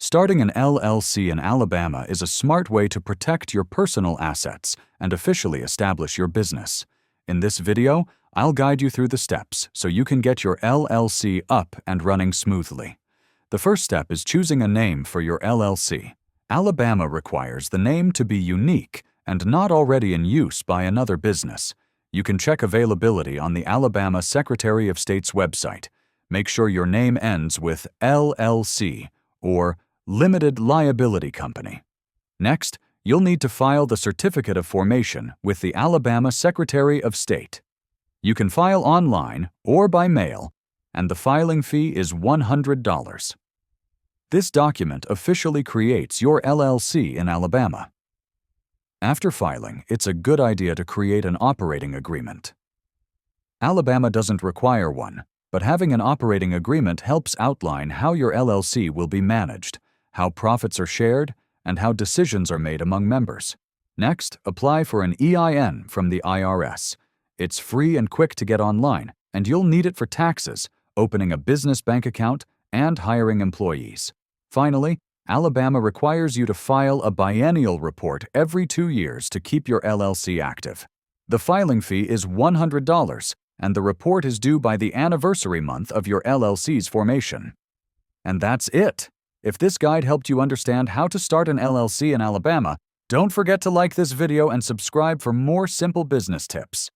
Starting an LLC in Alabama is a smart way to protect your personal assets and officially establish your business. In this video, I'll guide you through the steps so you can get your LLC up and running smoothly. The first step is choosing a name for your LLC. Alabama requires the name to be unique and not already in use by another business. You can check availability on the Alabama Secretary of State's website. Make sure your name ends with LLC or Limited Liability Company. Next, you'll need to file the Certificate of Formation with the Alabama Secretary of State. You can file online or by mail, and the filing fee is $100. This document officially creates your LLC in Alabama. After filing, it's a good idea to create an operating agreement. Alabama doesn't require one, but having an operating agreement helps outline how your LLC will be managed, how profits are shared, and how decisions are made among members. Next, apply for an EIN from the IRS. It's free and quick to get online, and you'll need it for taxes, opening a business bank account, and hiring employees. Finally, Alabama requires you to file a biennial report every 2 years to keep your LLC active. The filing fee is $100, and the report is due by the anniversary month of your LLC's formation. And that's it! If this guide helped you understand how to start an LLC in Alabama, don't forget to like this video and subscribe for more simple business tips.